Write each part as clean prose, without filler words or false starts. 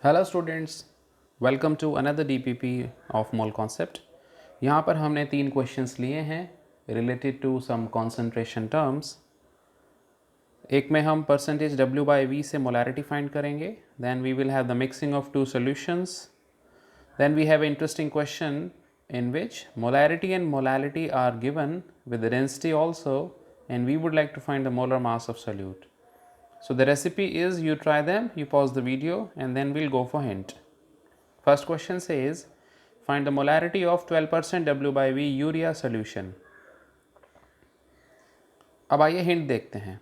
Hello students, welcome to another DPP of mole concept. यहाँ पर हमने 3 क्वेश्चंस लिए हैं related to some concentration terms. एक में हम परसेंटेज W बाई V से मोलैरिटी फाइंड करेंगे, then we will have the mixing of 2 solutions, then we have interesting question in which molarity and molality are given with the density also, and we would like to find the molar mass of solute. So the recipe is you try them, you pause the video, and then we'll go for hint. First question says find the molarity of 12% W by V urea solution. अब आइए hint देखते हैं।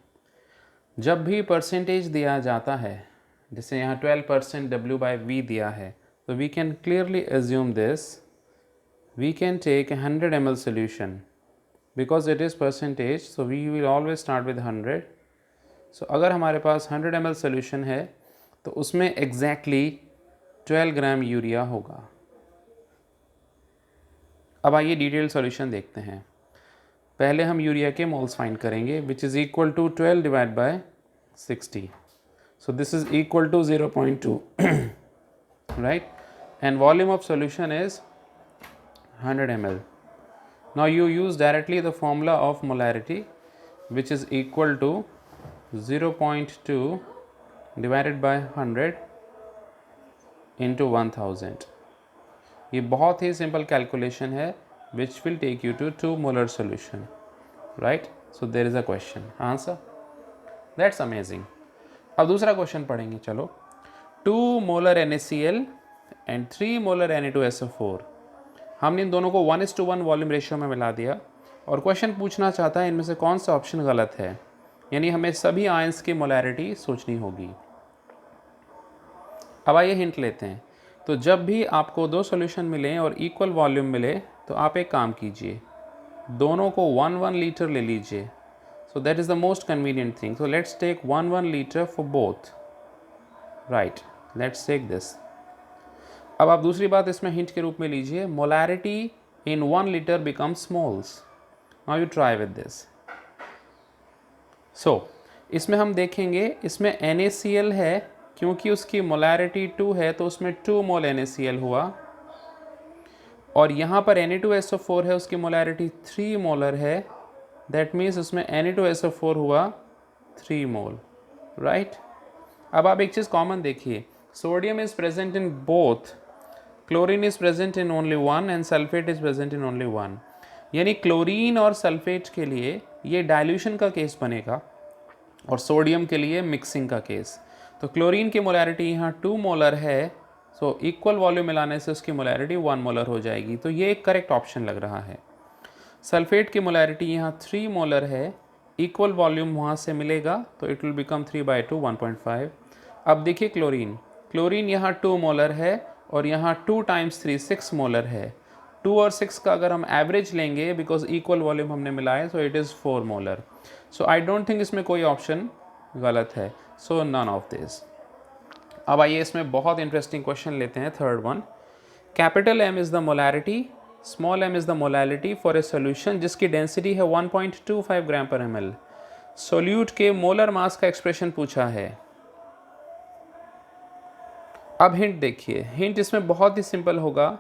जब भी percentage दिया जाता है, जैसे यहाँ 12% W by V दिया है, तो we can clearly assume this. We can take a 100 ml solution because it is percentage, so we will always start with 100. So अगर हमारे पास 100 ml solution है तो उसमें exactly 12 ग्राम यूरिया होगा। अब आइए डिटेल सॉल्यूशन देखते हैं। पहले हम यूरिया के मोल्स फाइंड करेंगे which is equal to 12 divide by 60. So this is equal to 0.2 right, and volume of solution is 100 ml. Now you use directly the formula of molarity which is equal to 0.2 divided by 100 into 1000. ये बहुत ही simple calculation है which will take you to 2 molar solution, right? So there is a question answer. That's amazing. अब दूसरा question पढ़ेंगे। चलो, 2 molar NaCl and 3 molar Na2SO4, हमने इन दोनों को 1:1 वॉल्यूम रेशियो में मिला दिया और क्वेश्चन पूछना चाहता है इनमें से कौन सा ऑप्शन गलत है, यानी हमें सभी आयंस की मोलैरिटी सोचनी होगी। अब आइए हिंट लेते हैं। तो जब भी आपको 2 सॉल्यूशन मिलें और इक्वल वॉल्यूम मिले तो आप एक काम कीजिए, दोनों को 1 लीटर ले लीजिए। So that is the most convenient thing. So let's take 1 litre for both, right, let's take this. अब आप दूसरी बात इसमें हिंट के रूप में लीजिए, molarity in 1 litre becomes moles. Now you try with this. So इसमें हम देखेंगे, इसमें NaCl है, क्योंकि उसकी मोलैरिटी 2 है तो उसमें 2 मोल NaCl हुआ, और यहाँ पर Na2SO4 है, उसकी मोलैरिटी 3 मोलर है, दैट मीन्स उसमें Na2SO4 हुआ 3 मोल, राइट। अब आप एक चीज़ कॉमन देखिए, sodium is present in both, chlorine is present in only 1 and sulphate is present in only 1, यानी क्लोरीन और सल्फेट के लिए ये डाइल्यूशन का केस बनेगा और सोडियम के लिए मिक्सिंग का केस। तो क्लोरीन की मोलैरिटी यहाँ 2 मोलर है, सो इक्वल वॉल्यूम मिलाने से उसकी मोलैरिटी 1 मोलर हो जाएगी, तो ये एक करेक्ट ऑप्शन लग रहा है। सल्फेट की मोलैरिटी यहाँ 3 मोलर है, इक्वल वॉल्यूम वहाँ से मिलेगा तो इट विल बिकम 3/2 1.5। अब देखिए क्लोरीन, क्लोरीन यहाँ 2 मोलर है और यहाँ 2 × 3 6 मोलर है। 2 और 6 का अगर हम एवरेज लेंगे, बिकॉज इक्वल वॉल्यूम हमने मिलाया, so it is 4 molar. So I don't think इसमें कोई ऑप्शन गलत है, सो नन ऑफ दिस। अब आइए इसमें बहुत इंटरेस्टिंग क्वेश्चन लेते हैं, third one. Capital M is the molarity, small m is the molarity for a solution जिसकी डेंसिटी है 1.25 ग्राम पर ml। सोल्यूट के मोलर मास का एक्सप्रेशन पूछा है। अब हिंट देखिए, हिंट इसमें बहुत ही सिंपल होगा,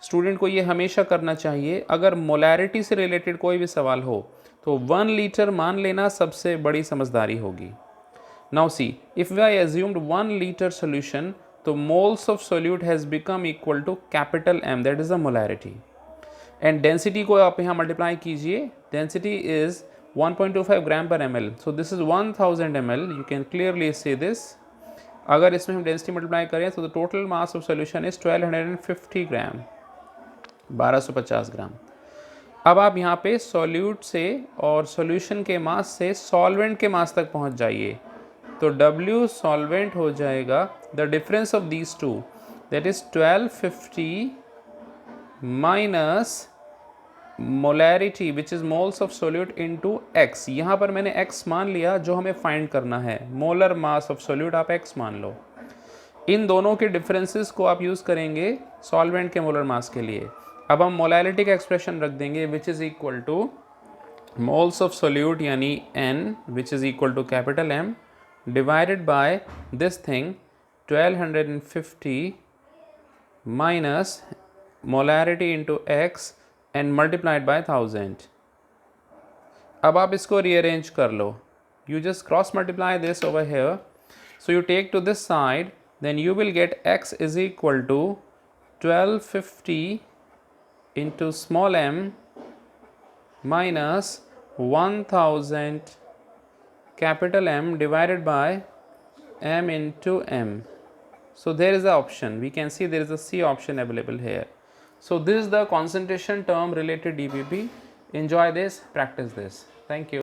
स्टूडेंट को ये हमेशा करना चाहिए। अगर मोलैरिटी से रिलेटेड कोई भी सवाल हो तो 1 लीटर मान लेना सबसे बड़ी समझदारी होगी। Now see, if I assumed 1 litre solution, तो moles of solute has become equal to capital M, that is the molarity, and density को आप यहाँ मल्टीप्लाई कीजिए, डेंसिटी इज 1.25 ग्राम पर ml, so this is 1000 ml, you can clearly see this. अगर इसमें हम density multiply करें तो the total mass of solution is 1250 ग्राम, 1250 ग्राम। अब आप यहाँ पे सॉल्यूट से और सॉल्यूशन के मास से सॉल्वेंट के मास तक पहुँच जाइए, तो W सॉल्वेंट हो जाएगा the difference of these two, that is 1250 minus molarity which is moles of solute into X। यहाँ पर मैंने X मान लिया, जो हमें फाइंड करना है मोलर मास ऑफ सोल्यूट, आप X मान लो। इन दोनों के डिफरेंसेस को आप यूज़ करेंगे सॉल्वेंट के मोलर मास के लिए। अब हम मोलैरिटी का एक्सप्रेशन रख देंगे which is equal to moles of solute यानी N which is equal to capital M divided by this thing 1250 minus molarity into x and multiplied by 1000. अब आप इसको rearrange कर लो. You just cross multiply this over here. So you take to this side, then you will get x is equal to 1250 into small m minus 1000 capital M divided by m into m. So there is the option. We can see there is a C option available here. So this is the concentration term related DBP. Enjoy this, practice this. Thank you.